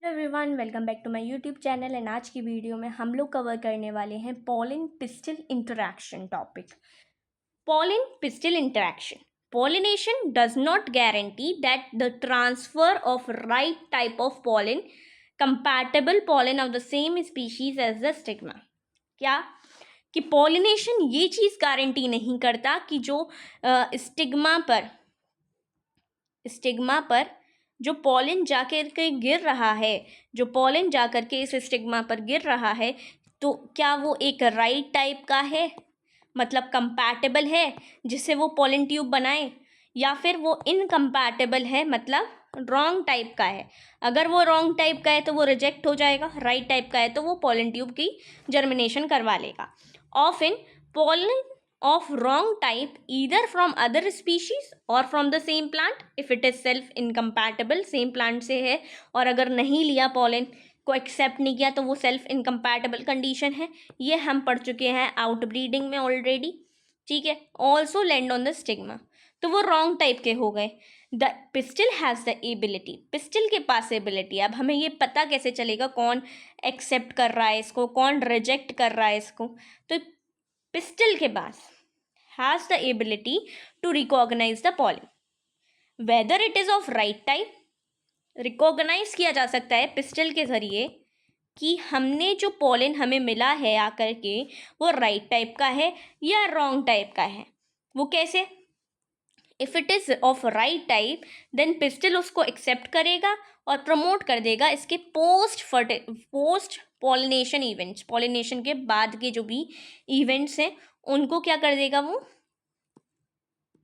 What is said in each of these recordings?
Everyone, welcome back to my YouTube channel. And आज की video में हम लोग कवर करने वाले हैं pollen pistil interaction topic. Pollen pistil interaction. Pollination does not guarantee that the transfer of right type of pollen, compatible pollen of the same species as the stigma। क्या कि पॉलिनेशन ये चीज़ guarantee नहीं करता कि जो स्टिग्मा पर जो pollen जाकर के गिर रहा है, जो पॉलन जाकर के इस स्टिग्मा पर गिर रहा है, तो क्या वो एक राइट टाइप का है, मतलब कंपैटिबल है जिससे वो पॉलन ट्यूब बनाए, या फिर वो इनकम्पैटिबल है मतलब रॉन्ग टाइप का है। अगर वो रॉन्ग टाइप का है तो वो रिजेक्ट हो जाएगा, राइट टाइप का है तो वो पॉलन ट्यूब की जर्मिनेशन करवा लेगा। Often pollen of wrong type either from other species or from the same plant if it is self incompatible, same plant से है और अगर नहीं लिया पॉलन को एक्सेप्ट नहीं किया तो वो सेल्फ इनकम्पैटिबल कंडीशन है। ये हम पढ़ चुके हैं आउटब्रीडिंग में ऑलरेडी, ठीक है। Also land on the stigma, तो वो रॉन्ग टाइप के हो गए। The pistil has the ability, pistil के पास एबिलिटी। अब हमें ये पता कैसे चलेगा कौन एक्सेप्ट कर रहा है इसको, कौन रिजेक्ट कर रहा है इसको। तो पिस्टिल के पास has the ability to recognize the pollen whether it is of right type। Recognise किया जा सकता है पिस्टल के जरिए कि हमने जो पॉलन हमें मिला है आकर के वो राइट टाइप का है या रॉन्ग टाइप का है। वो कैसे? If it is of right type then pistil उसको एक्सेप्ट करेगा और प्रमोट कर देगा इसके पोस्ट पॉलिनेशन इवेंट्स, पॉलिनेशन के बाद के जो भी इवेंट्स हैं उनको क्या कर देगा, वो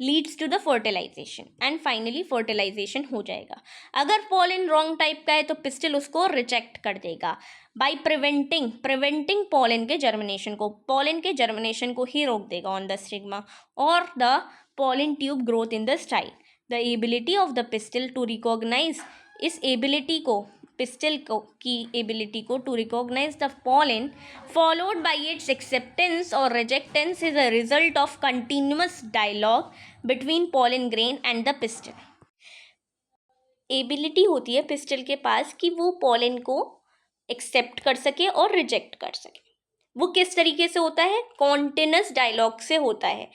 leads to the fertilisation and finally fertilisation हो जाएगा। अगर पॉलन रॉन्ग टाइप का है तो पिस्टिल उसको रिजेक्ट कर देगा बाय प्रिवेंटिंग पॉलन के जर्मिनेशन को, पॉलन के जर्मिनेशन को ही रोक देगा ऑन द स्टिग्मा और the pollen tube growth in the style. The ability of the pistil to recognise, इस एबिलिटी को, पिस्टिल को की एबिलिटी को to recognise the pollen followed by its acceptance और rejectance is a result of continuous dialogue between pollen grain and the pistil. Ability होती है pistil के पास कि वो पॉलन को एक्सेप्ट कर सके और रिजेक्ट कर सके। वो किस तरीके से होता है? कॉन्टिन्यूअस डायलॉग से होता है।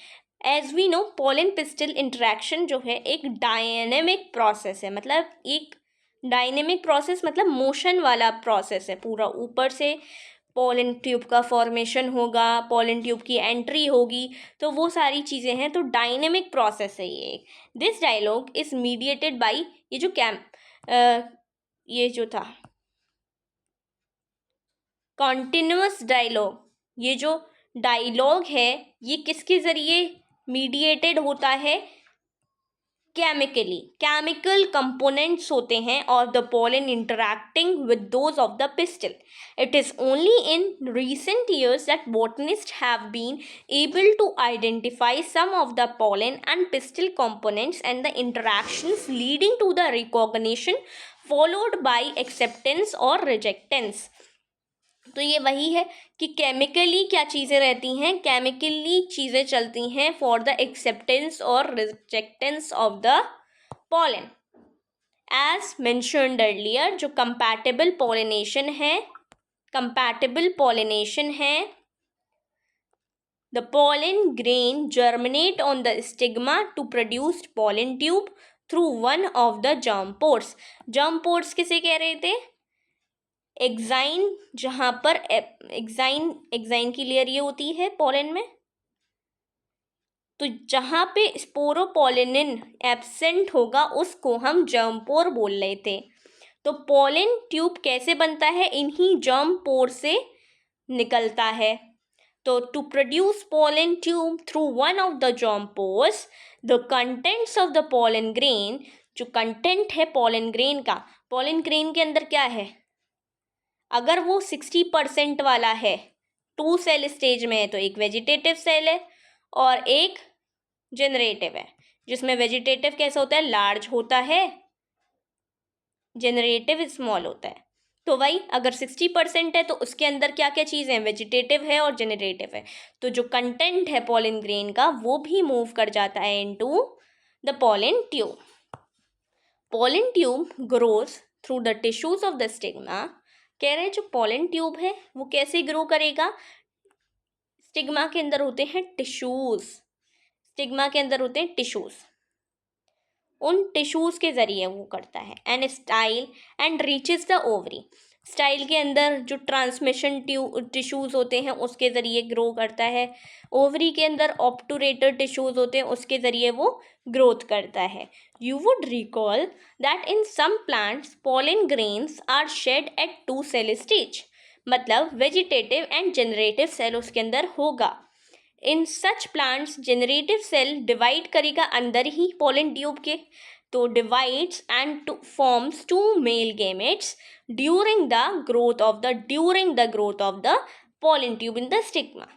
As we know pollen pistil interaction जो है एक डायनेमिक प्रोसेस है, मतलब एक डायनेमिक प्रोसेस मतलब मोशन वाला प्रोसेस है पूरा। ऊपर से पॉलन ट्यूब का फॉर्मेशन होगा, पॉलन ट्यूब की एंट्री होगी, तो वो सारी चीज़ें हैं, तो डायनेमिक प्रोसेस है ये। This dialogue is mediated by, ये जो था कॉन्टिन्यूअस डायलॉग, ये जो डायलॉग है ये किसके ज़रिए मीडिएटेड होता है? केमिकल कंपोनेंट्स होते हैं और the pollen interacting with those of the pistil. It is only in recent years that botanists have been able to identify some of the pollen and pistil components and the interactions leading to the recognition followed by acceptance or rejectance। तो ये वही है कि chemically क्या चीज़ें रहती हैं, chemically चीज़ें चलती हैं फॉर द एक्सेप्टेंस और rejectance of the pollen. As mentioned earlier, जो कंपैटिबल पॉलिनेशन है, the pollen grain germinate on the stigma to produce pollen tube through one of the germ pores. Germ pores किसे कह रहे थे? Exine, जहाँ पर exine की लेयर ये होती है पॉलन में, तो जहाँ पे स्पोरोपोलिनिन एब्सेंट होगा उसको हम जर्म पोर बोल रहे थे। तो पॉलन ट्यूब कैसे बनता है? इन्हीं जर्म पोर से निकलता है। तो to produce pollen tube through one of the germ pores, the contents of the pollen grain, जो कंटेंट है पॉलन ग्रेन का, पॉलन ग्रेन के अंदर क्या है? अगर वो 60% वाला है, 2 सेल स्टेज में है, तो एक वेजिटेटिव सेल है और एक जनरेटिव है, जिसमें वेजिटेटिव कैसा होता है? लार्ज होता है, जनरेटिव स्मॉल होता है। तो वही अगर 60% है तो उसके अंदर क्या क्या चीज़ें हैं? वेजिटेटिव है और जनरेटिव है। तो जो कंटेंट है पॉलन ग्रेन का वो भी मूव कर जाता है into the pollen tube. Pollen tube grows through the tissues of the stigma. कह रहे हैं जो पॉलन ट्यूब है वो कैसे ग्रो करेगा, स्टिग्मा के अंदर होते हैं टिश्यूज, स्टिग्मा के अंदर होते हैं टिश्यूज, उन टिश्यूज के जरिए वो करता है। And style and reaches the ovary, style के अंदर जो ट्रांसमिशन टिश्यूज होते हैं उसके ज़रिए ग्रो करता है। ओवरी के अंदर ऑब्टूरेटर टिश्यूज होते हैं उसके ज़रिए वो ग्रोथ करता है। You would recall that in some plants pollen grains are shed at 2 cell stage, मतलब वेजिटेटिव एंड जनरेटिव सेल उसके अंदर होगा। In such plants generative cell divide करेगा अंदर ही पॉलन ट्यूब के, तो divides and forms 2 male gametes during the growth of the pollen tube in the stigma.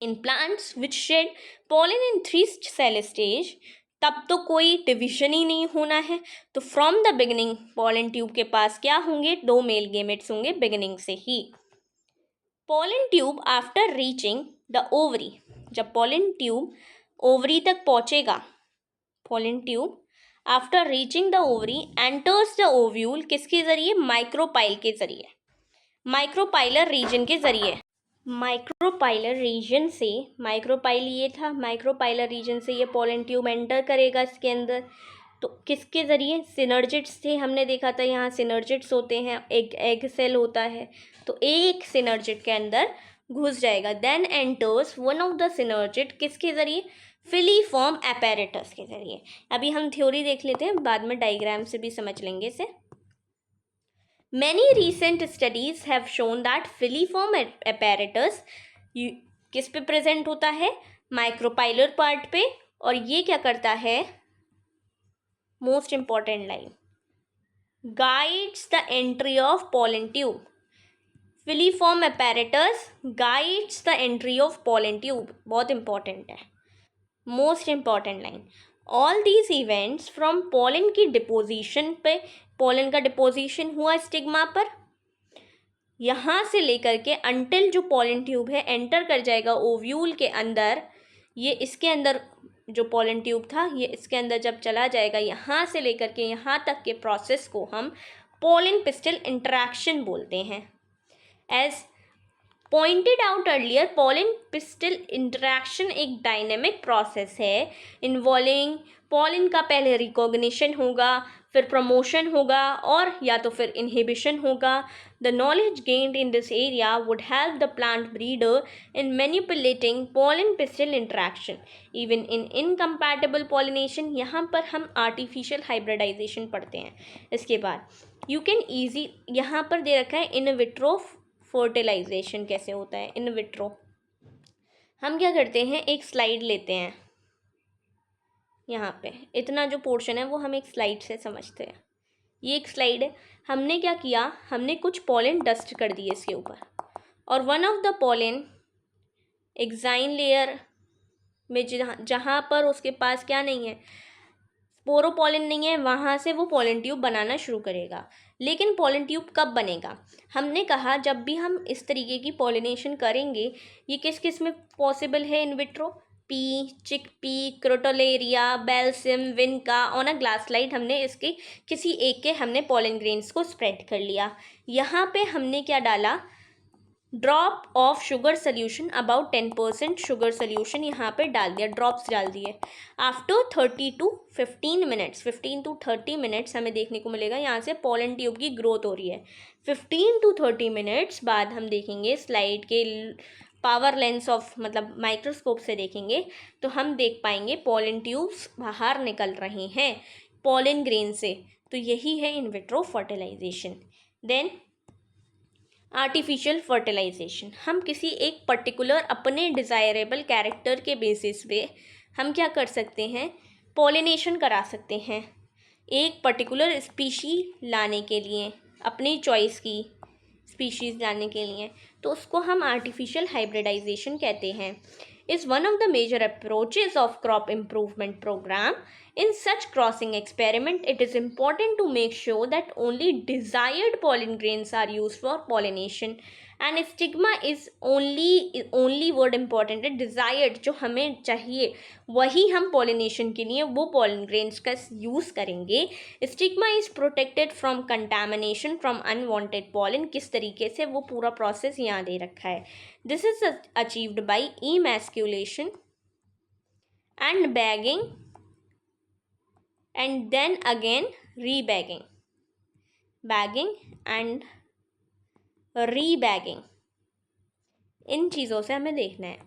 In plants which shed pollen in 3 cell stage, तब तो कोई division ही नहीं होना है, तो from the beginning pollen tube के पास क्या होंगे, 2 मेल गेमेट्स होंगे बिगिनिंग से ही। Pollen tube after reaching the ovary, जब पॉलन ट्यूब ओवरी तक पहुंचेगा, pollen tube after reaching the ovary enters the ovule, किसके जरिए, माइक्रोपाइल के जरिए, माइक्रोपाइलर रीजन के जरिए। माइक्रोपाइलर रीजन से, माइक्रोपाइल ये था, माइक्रोपाइलर रीजन से ये पॉलन ट्यूब एंटर करेगा इसके अंदर, तो किसके ज़रिए, सिनर्जिट्स थे, हमने देखा था यहाँ सिनर्जिट्स होते हैं, एक एग सेल होता है, तो एक सिनर्जिट के अंदर घुस जाएगा। Then enters one of the synergid, किसके ज़रिए, फिलीफॉर्म एपेरेटस के ज़रिए। अभी हम थ्योरी देख लेते हैं, बाद में डायग्राम से भी समझ लेंगे इसे। Many recent studies have shown that filiform apparatus किस पे प्रेजेंट होता है, माइक्रोपाइलर पार्ट पे, और ये क्या करता है, most important line, guides the entry of pollen tube. Filiform apparatus guides the entry of pollen tube, बहुत इंपॉर्टेंट है, most important line. All these events from pollen की डिपोजिशन पे, पॉलन का डिपोजिशन हुआ स्टिग्मा पर, यहाँ से लेकर के अंटिल जो पॉलन ट्यूब है एंटर कर जाएगा ओव्यूल के अंदर, ये इसके अंदर जो पॉलन ट्यूब था ये इसके अंदर जब चला जाएगा, यहाँ से लेकर के यहाँ तक के प्रोसेस को हम पॉलन पिस्टल इंटरैक्शन बोलते हैं। As pointed out earlier, pollen pistil interaction एक डायनेमिक प्रोसेस है इन्वॉल्विंग पॉलन का पहले रिकॉग्निशन होगा, फिर प्रमोशन होगा, और या तो फिर इनहिबिशन होगा। The knowledge gained in this area would help the plant breeder in manipulating pollen pistil interaction even in incompatible pollination. यहाँ पर हम आर्टिफिशियल हाइब्रिडाइजेशन पढ़ते हैं। इसके बाद यू कैन ईजी, यहाँ पर दे रखा है इन विट्रो फर्टिलाइजेशन कैसे होता है। इन विट्रो हम क्या करते हैं, एक स्लाइड लेते हैं, यहाँ पे इतना जो पोर्शन है वो हम एक स्लाइड से समझते हैं। ये एक स्लाइड है, हमने क्या किया, हमने कुछ पॉलन डस्ट कर दिए इसके ऊपर, और one of the pollen exine layer में जहाँ पर उसके पास क्या नहीं है, स्पोरोपॉलन नहीं है, वहाँ से वो पॉलन ट्यूब बनाना शुरू करेगा। लेकिन पॉलन ट्यूब कब बनेगा, हमने कहा जब भी हम इस तरीके की पॉलिनेशन करेंगे। ये किस किस में पॉसिबल है in vitro, pea, chickpea, crotalaria, berseem, vinca. On a glass slide हमने इसके किसी एक के हमने पॉलन ग्रेन्स को स्प्रेड कर लिया। यहाँ पे हमने क्या डाला, drop of sugar solution, about 10% sugar solution यहाँ पे डाल दिया, ड्रॉप्स डाल दिए। After 30 to 15 minutes, 15 to 30 minutes हमें देखने को मिलेगा यहाँ से पॉलन ट्यूब की ग्रोथ हो रही है। 15 to 30 मिनट्स बाद हम देखेंगे स्लाइड के पावर लेंस ऑफ, मतलब माइक्रोस्कोप से देखेंगे तो हम देख पाएंगे पॉलन ट्यूब्स बाहर निकल रहे हैं पॉलन ग्रेन से। तो यही है in vitro fertilisation. Then artificial fertilisation, हम किसी एक पर्टिकुलर अपने डिज़ायरेबल कैरेक्टर के बेसिस पे हम क्या कर सकते हैं, पॉलिनेशन करा सकते हैं एक पर्टिकुलर स्पीशी लाने के लिए, अपनी चॉइस की स्पीशीज़ लाने के लिए, तो उसको हम आर्टिफिशियल हाइब्रिडाइजेशन कहते हैं। Is one of the major approaches of crop improvement programme In such crossing experiment, it is important to make sure that only desired pollen grains are used for pollination. And stigma is only word important है, desired, जो हमें चाहिए वही हम pollination के लिए वो pollen grains का यूज़ करेंगे. Stigma is protected from contamination from unwanted pollen. किस तरीके से, वो पूरा प्रोसेस यहाँ दे रखा है. This is achieved by emasculation and bagging and then again rebagging, bagging and rebagging. इन चीज़ों से हमें देखना है.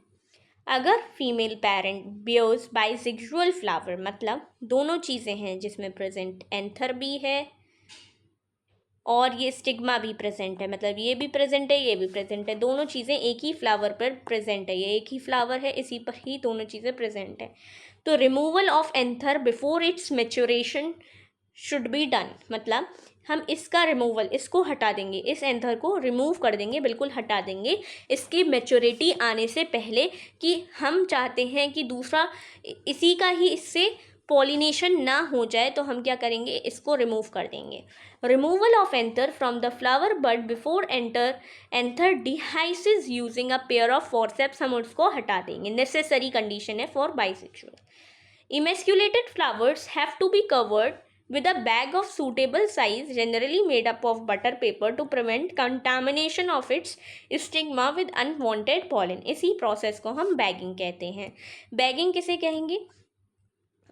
अगर female parent bears bisexual flower, मतलब दोनों चीज़ें हैं जिसमें प्रेजेंट एंथर भी है और ये स्टिग्मा भी प्रेजेंट है, मतलब ये भी प्रेजेंट है, ये भी प्रेजेंट है, दोनों चीज़ें एक ही फ्लावर पर प्रेजेंट है, ये एक ही फ्लावर है, इसी पर ही दोनों चीज़ें प्रेजेंट है. तो removal of anther before it's maturation should be done. मतलब हम इसका रिमूवल, इसको हटा देंगे, इस एंथर को रिमूव कर देंगे, बिल्कुल हटा देंगे इसकी मैच्योरिटी आने से पहले, कि हम चाहते हैं कि दूसरा इसी का ही इससे पॉलिनेशन ना हो जाए, तो हम क्या करेंगे, इसको रिमूव कर देंगे. Removal of anther from the flower bud before anther dehiscence using a pair of forceps, हम उसको हटा देंगे. नेसेसरी कंडीशन है for bisexual. Emasculated flowers have to be covered with a bag of suitable size, generally made up of butter paper, to prevent contamination of its stigma with unwanted pollen. इसी process को हम bagging कहते हैं. Bagging किसे कहेंगे?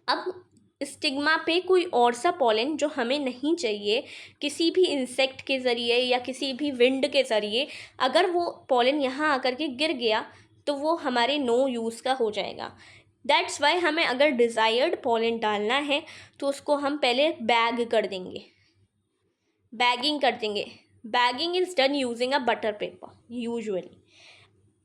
अब stigma पे कोई और सा पॉलन जो हमें नहीं चाहिए, किसी भी इंसेक्ट के ज़रिए या किसी भी विंड के ज़रिए अगर वो पॉलन यहाँ आकर के गिर गया तो वो हमारे नो यूज़ का हो जाएगा. दैट्स वाई हमें अगर डिज़ायर्ड पॉलन डालना है तो उसको हम पहले बैग कर देंगे, बैगिंग कर देंगे. Bagging is done using a butter paper usually.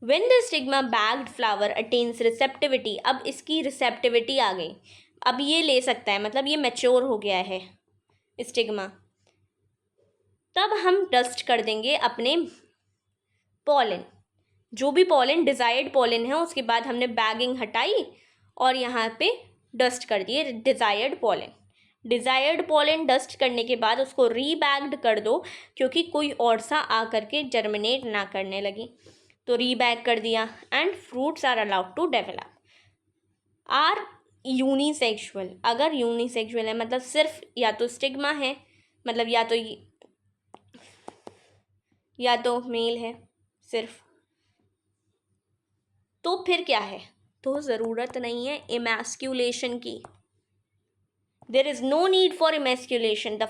When the stigma bagged flower attains receptivity, अब इसकी रिसेप्टिविटी आ गई, अब ये ले सकता है, मतलब ये मैच्योर हो गया है स्टिग्मा, तब हम डस्ट कर देंगे अपने पॉलन, जो भी पॉलन डिज़ायर्ड पॉलन है. उसके बाद हमने बैगिंग हटाई और यहाँ पे डस्ट कर दिए desired pollen. Desired pollen dust करने के बाद उसको रीबैग्ड कर दो, क्योंकि कोई और सा आ करके जर्मिनेट ना करने लगी, तो रीबैग कर दिया. And fruits are allowed to develop. Are unisexual, अगर यूनिसेक्सुअल है मतलब सिर्फ या तो स्टिग्मा है, मतलब या तो मेल है सिर्फ, तो फिर क्या है, तो ज़रूरत नहीं है इमैस्कुलेशन की. There is no need for emasculation. The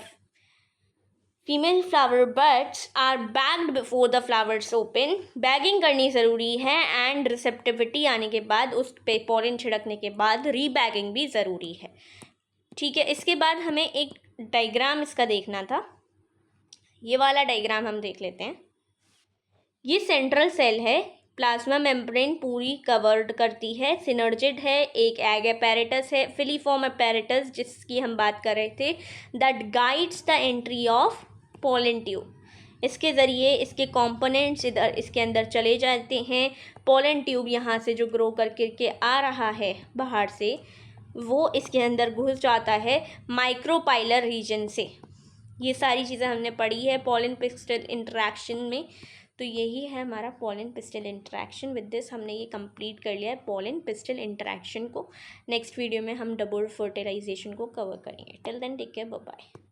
female flower buds are bagged before the flowers open. Bagging करनी ज़रूरी है एंड रिसेप्टिविटी आने के बाद, उस पे पॉलन छिड़कने के बाद रीबैगिंग भी ज़रूरी है. ठीक है, इसके बाद हमें एक डायग्राम इसका देखना था. ये वाला डायग्राम हम देख लेते हैं. ये सेंट्रल सेल है, प्लाज्मा मेम्ब्रेन पूरी कवर्ड करती है, सिनर्जिड है, एक एग अपैरेटस है, फिलीफॉर्म अपैरेटस जिसकी हम बात कर रहे थे, that guides the entry of pollen tube. इसके ज़रिए इसके कंपोनेंट्स इधर इसके अंदर चले जाते हैं. पोलन ट्यूब यहाँ से जो ग्रो करके आ रहा है बाहर से, वो इसके अंदर घुस जाता है माइक्रोपाइलर रीजन से. ये सारी चीज़ें हमने पढ़ी है पोलन पिस्टिल इंटरेक्शन में. तो यही है हमारा pollen pistil interaction. With this हमने ये कंप्लीट कर लिया है पोलन पिस्टिल इंटरेक्शन को. नेक्स्ट वीडियो में हम डबल फर्टिलाइजेशन को कवर करेंगे. Till then take care, bye bye.